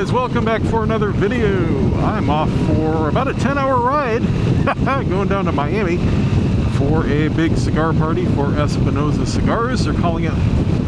guys, welcome back for another video. I'm off for about a 10-hour ride going down to Miami for a big cigar party for Espinosa Cigars. They're calling it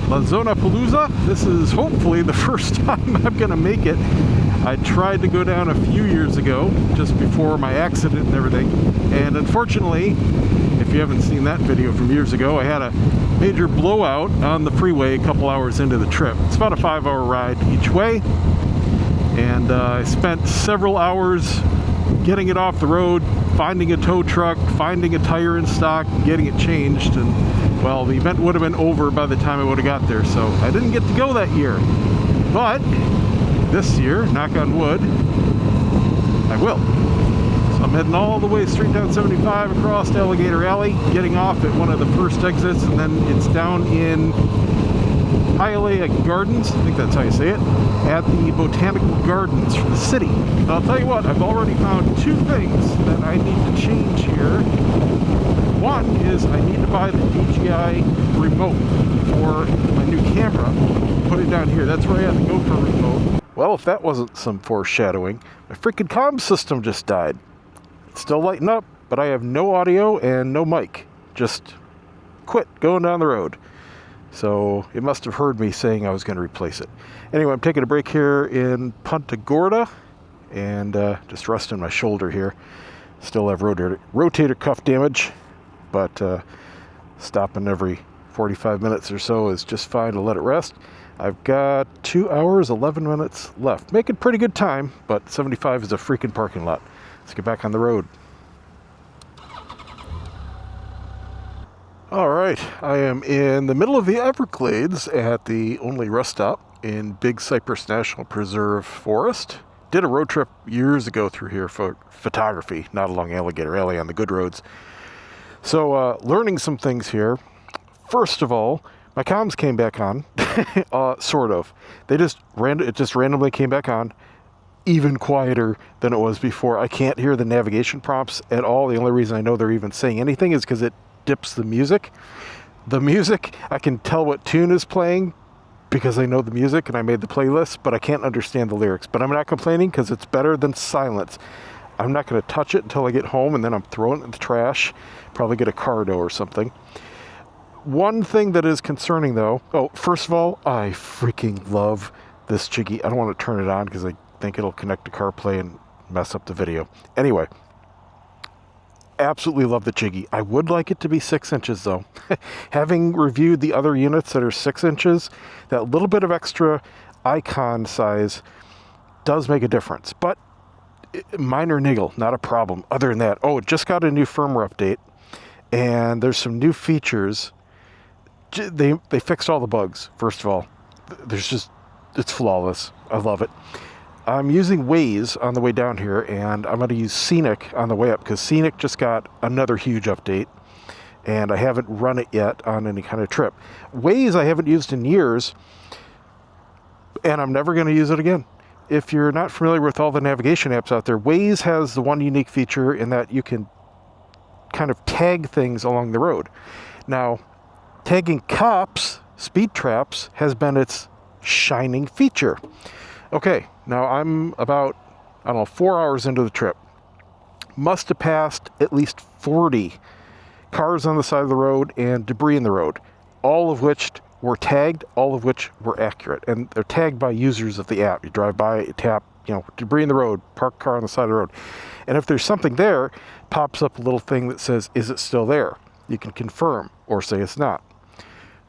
Lazonapalooza. This is hopefully the first time I'm gonna make it. I tried to go down a few years ago, just before my accident and everything, and unfortunately, if you haven't seen that video from years ago, I had a major blowout on the freeway a couple hours into the trip. It's about a 5-hour ride each way, and I spent several hours getting it off the road, finding a tow truck, finding a tire in stock, getting it changed, and well, the event would have been over by the time I would have got there, so I didn't get to go that year. But this year, knock on wood, I will. So I'm heading all the way straight down 75 across Alligator Alley, getting off at one of the first exits, and then it's down in Hialeah Gardens, I think that's how you say it, at the Botanical Gardens for the city. And I'll tell you what, I've already found two things that I need to change here. One is I need to buy the DJI remote for my new camera. Put it down here. That's where I have the GoPro remote. Well, if that wasn't some foreshadowing, my freaking comm system just died. It's still lighting up, but I have no audio and no mic. Just quit going down the road. So it must have heard me saying I was going to replace it. Anyway, I'm taking a break here in Punta Gorda and just resting my shoulder here. Still have rotator cuff damage, but stopping every 45 minutes or so is just fine to let it rest. I've got 2 hours, 11 minutes left. Making pretty good time, but 75 is a freaking parking lot. Let's get back on the road. All right, I am in the middle of the Everglades at the only rest stop in Big Cypress National Preserve Forest. Did a road trip years ago through here for photography, not along Alligator Alley on the good roads. So learning some things here. First of all, my comms came back on, sort of. It just randomly came back on, even quieter than it was before. I can't hear the navigation prompts at all. The only reason I know they're even saying anything is because it dips the music. The music, I can tell what tune is playing because I know the music and I made the playlist, but I can't understand the lyrics. But I'm not complaining because it's better than silence. I'm not going to touch it until I get home, and then I'm throwing it in the trash. Probably get a cardo or something. One thing that is concerning though, first of all, I freaking love this Jiggy. I don't want to turn it on because I think it'll connect to CarPlay and mess up the video. Anyway, absolutely love the Jiggy. I would like it to be 6 inches though. Having reviewed the other units that are 6 inches, that little bit of extra icon size does make a difference, but minor niggle, not a problem. Other than that, it just got a new firmware update, and there's some new features. They fixed all the bugs. First of all, it's flawless. I love it. I'm using Waze on the way down here, and I'm going to use Scenic on the way up because Scenic just got another huge update, and I haven't run it yet on any kind of trip. Waze I haven't used in years, and I'm never going to use it again. If you're not familiar with all the navigation apps out there, Waze has the one unique feature in that you can kind of tag things along the road. Now, tagging cops, speed traps, has been its shining feature. Okay, now I'm about, 4 hours into the trip. Must have passed at least 40 cars on the side of the road and debris in the road, all of which were tagged, all of which were accurate. And they're tagged by users of the app. You drive by, you tap, debris in the road, park car on the side of the road. And if there's something there, pops up a little thing that says, is it still there? You can confirm or say it's not.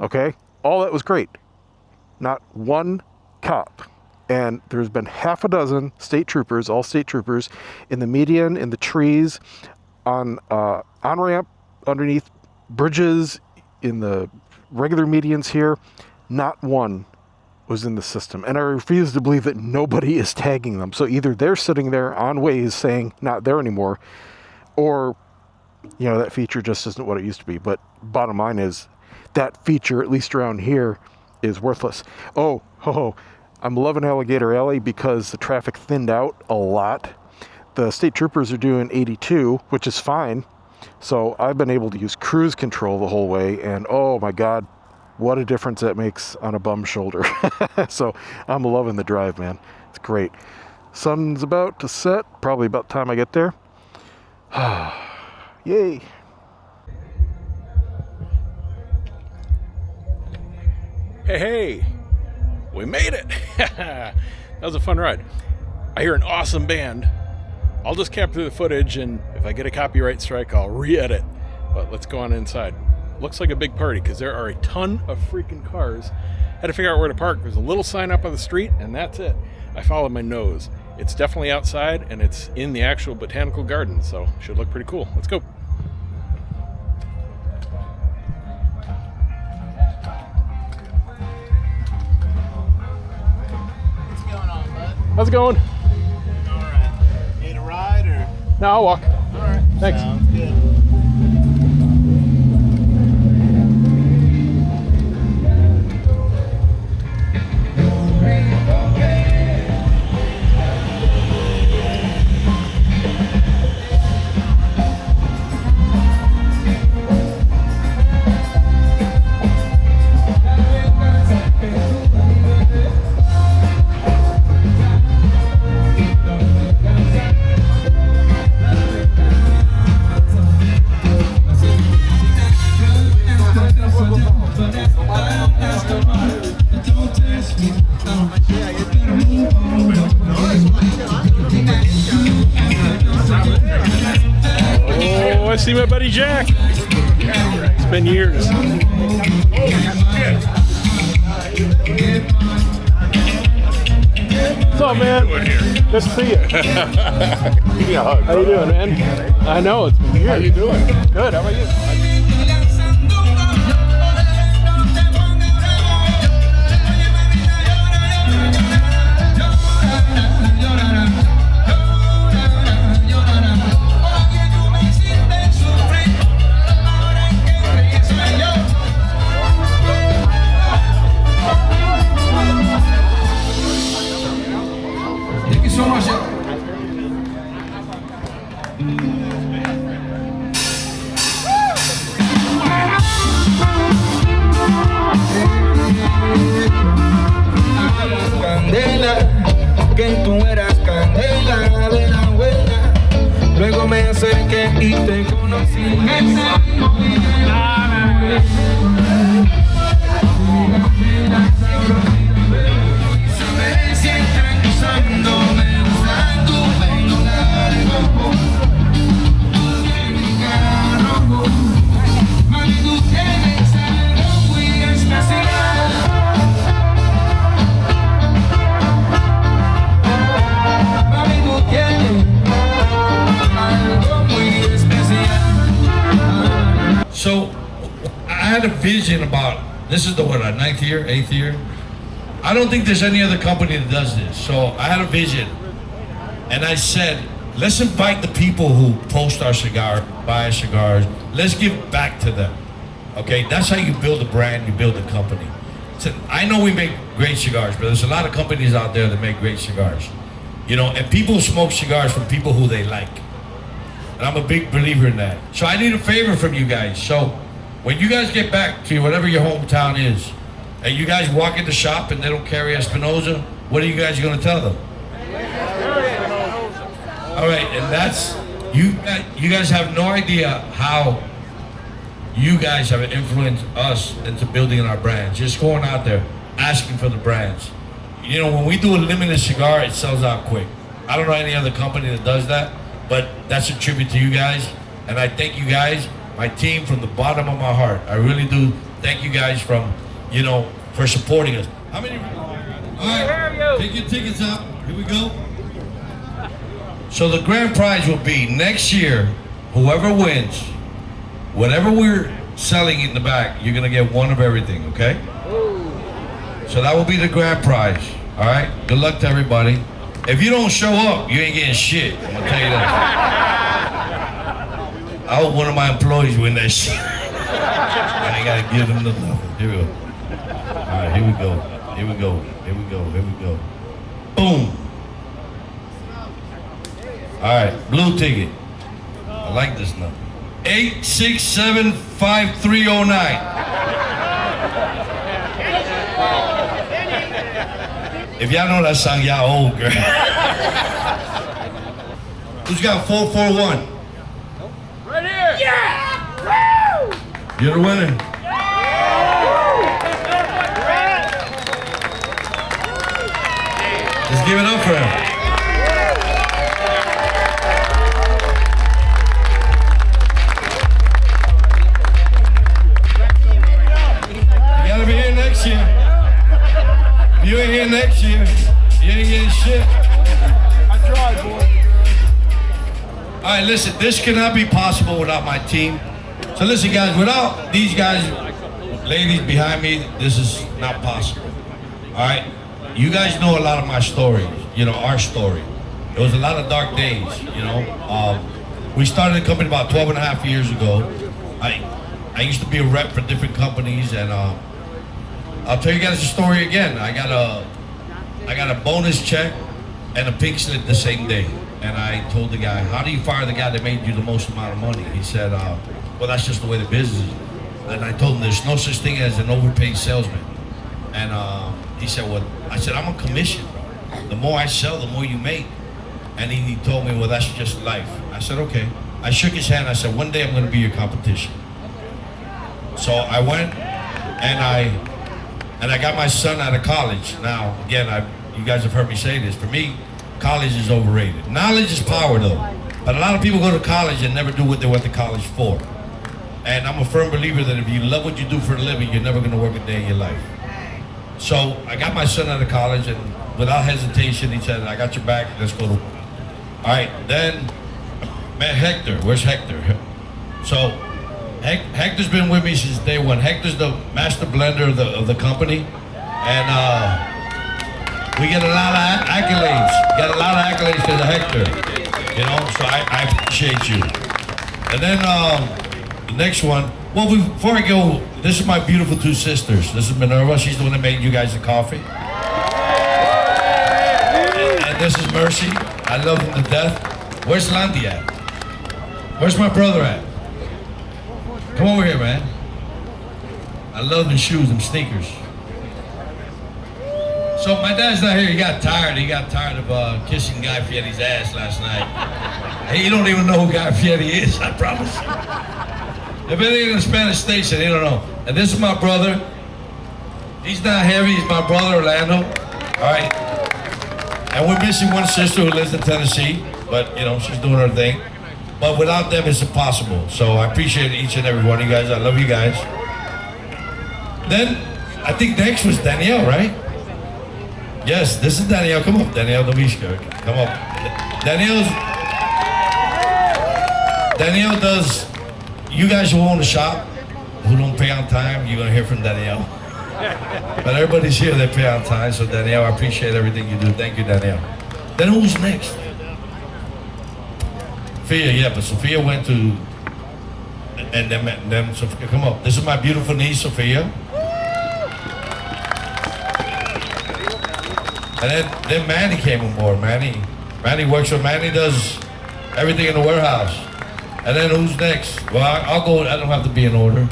Okay, all that was great. Not one cop. And there's been half a dozen state troopers, all state troopers, in the median, in the trees, on ramp, underneath bridges, in the regular medians here. Not one was in the system. And I refuse to believe that nobody is tagging them. So either they're sitting there on Waze saying not there anymore, or, that feature just isn't what it used to be. But bottom line is that feature, at least around here, is worthless. I'm loving Alligator Alley because the traffic thinned out a lot. The state troopers are doing 82, which is fine. So I've been able to use cruise control the whole way, and oh my God, what a difference that makes on a bum shoulder. So I'm loving the drive, man. It's great. Sun's about to set, probably about time I get there. Yay. Hey, we made it. That was a fun ride. I hear an awesome band. I'll just capture the footage, and if I get a copyright strike, I'll re-edit. But let's go on inside. Looks like a big party because there are a ton of freaking cars. Had to figure out where to park. There's a little sign up on the street, and that's it. I followed my nose. It's definitely outside, and it's in the actual botanical garden, so should look pretty cool. Let's go. What's going on, bud? How's it going? All right. Need a ride or? No, I'll walk. All right. Thanks. Sounds good. Oh, I see my buddy Jack. It's been years. What's up, man? Good to see you. Give me a hug. How you doing, man? I know, it's been years. How you doing? Good, how about you? Thank you so much. Candela, que tú eras candela de la buena. Luego me acerqué y te conocí. So I had a vision about, this is the what, our 9th year, 8th year? I don't think there's any other company that does this. So I had a vision and I said, let's invite the people who post our cigar, buy our cigars. Let's give back to them. Okay, that's how you build a brand, you build a company. So I know we make great cigars, but there's a lot of companies out there that make great cigars. You know, and people smoke cigars from people who they like. And I'm a big believer in that. So I need a favor from you guys. So when you guys get back to whatever your hometown is, and you guys walk in the shop and they don't carry Espinosa, what are you guys gonna tell them? All right, and that's, you guys have no idea how you guys have influenced us into building our brands. Just going out there, asking for the brands. You know, when we do a limited cigar, it sells out quick. I don't know any other company that does that, but that's a tribute to you guys. And I thank you guys, my team, from the bottom of my heart. I really do thank you guys from, you know, for supporting us. How many? All right, take your tickets out. Here we go. So the grand prize will be next year, whoever wins, whatever we're selling in the back, you're gonna get one of everything, okay? So that will be the grand prize, all right? Good luck to everybody. If you don't show up, you ain't getting shit, I'm gonna tell you that. I hope one of my employees win that shit. I ain't gotta give them the love. Here we go. All right, here we go. Here we go. Here we go. Here we go. Boom. All right, blue ticket. I like this number. 8675309. If y'all know that song, y'all old, girl. Who's got 441? Right here. You're the winner. Let's give it up for him. You gotta be here next year. If you ain't here next year, you ain't getting shit. I tried, boy. All right, listen, this cannot be possible without my team. So listen, guys, without these guys, ladies behind me, this is not possible. All right? You guys know a lot of my story, you know, our story. It was a lot of dark days, you know. We started the company about 12 and a half years ago. I used to be a rep for different companies, and I'll tell you guys the story again. I got a bonus check and a pink slip the same day. And I told the guy, how do you fire the guy that made you the most amount of money? He said, well, that's just the way the business is. And I told him there's no such thing as an overpaid salesman. And he said, well, I said, I'm a commission, bro. The more I sell, the more you make. And he told me, well, that's just life. I said, okay. I shook his hand. I said, one day I'm going to be your competition. So I went and I got my son out of college. Now, again, you guys have heard me say this. For me, college is overrated. Knowledge is power, though. But a lot of people go to college and never do what they went to college for. And I'm a firm believer that if you love what you do for a living, you're never going to work a day in your life. So I got my son out of college, and without hesitation, he said, I got your back, let's go to work. All right, then met Hector. Where's Hector? So Hector's been with me since day one. Hector's the master blender of the company. And we get a lot of accolades. Got a lot of accolades to the Hector. You know, so I appreciate you. And then the next one, well, before I go, this is my beautiful two sisters. This is Minerva. She's the one that made you guys the coffee. And this is Mercy. I love him to death. Where's Landy at? Where's my brother at? Come over here, man. I love them shoes, them sneakers. So my dad's not here. He got tired. He got tired of kissing Guy Fieri's ass last night. Hey, you don't even know who Guy Fieri is, I promise. If it ain't in the Spanish station, they don't know. And this is my brother. He's not heavy. He's my brother, Orlando. All right. And we're missing one sister who lives in Tennessee, but you know, she's doing her thing. But without them, it's impossible. So I appreciate each and every one of you guys. I love you guys. Then, I think next was Danielle, right? Yes, this is Danielle. Come up, Danielle. Don't be scared. Come up. Danielle does, you guys who own the shop, who don't pay on time, you're gonna hear from Danielle. But everybody's here, they pay on time, so Danielle, I appreciate everything you do. Thank you, Danielle. Then who's next? Sophia, yeah, but Sophia went to, and then Sophia, come up. This is my beautiful niece, Sophia. And then Manny came on board. Manny works with, Manny does everything in the warehouse. And then who's next? Well, I'll go, I don't have to be in order.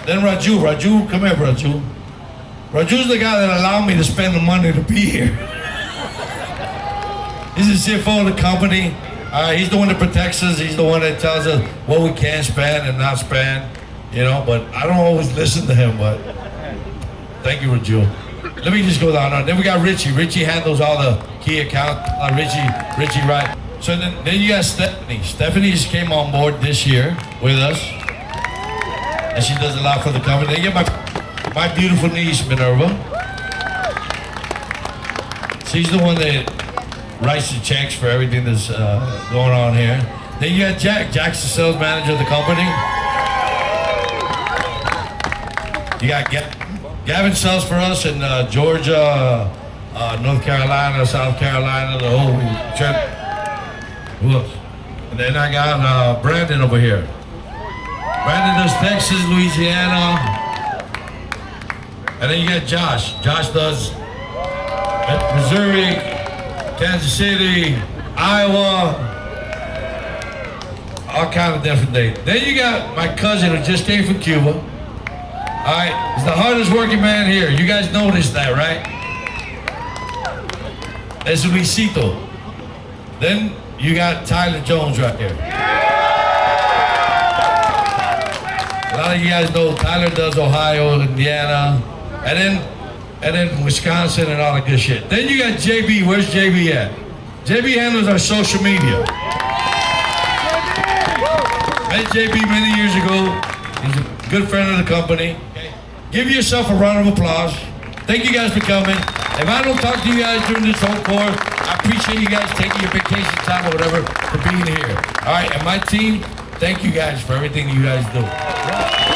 Then Raju, come here, Raju. Raju's the guy that allowed me to spend the money to be here. He's the CFO of the company. He's the one that protects us. He's the one that tells us what we can spend and not spend, you know, but I don't always listen to him, but thank you, Raju. Let me just go down. Then we got Richie. Richie handles all the key accounts. Richie, right? So then you got Stephanie. Stephanie just came on board this year with us. And she does a lot for the company. Then you get my beautiful niece, Minerva. She's the one that writes the checks for everything that's going on here. Then you got Jack. Jack's the sales manager of the company. You got Gavin sells for us in Georgia, North Carolina, South Carolina, the whole trip. Who else? And then I got Brandon over here. Brandon does Texas, Louisiana. And then you got Josh. Josh does Missouri, Kansas City, Iowa, all kind of different days. Then you got my cousin who just came from Cuba. All right, he's the hardest working man here. You guys noticed that, right? There's Luisito. Then you got Tyler Jones right there. A lot of you guys know Tyler does Ohio, Indiana, and then Wisconsin and all that good shit. Then you got JB. Where's JB at? JB handles our social media. Met JB many years ago. He's a good friend of the company. Okay. Give yourself a round of applause. Thank you guys for coming. If I don't talk to you guys during this whole tour, I appreciate you guys taking your vacation time or whatever for being here. All right, and my team, thank you guys for everything you guys do.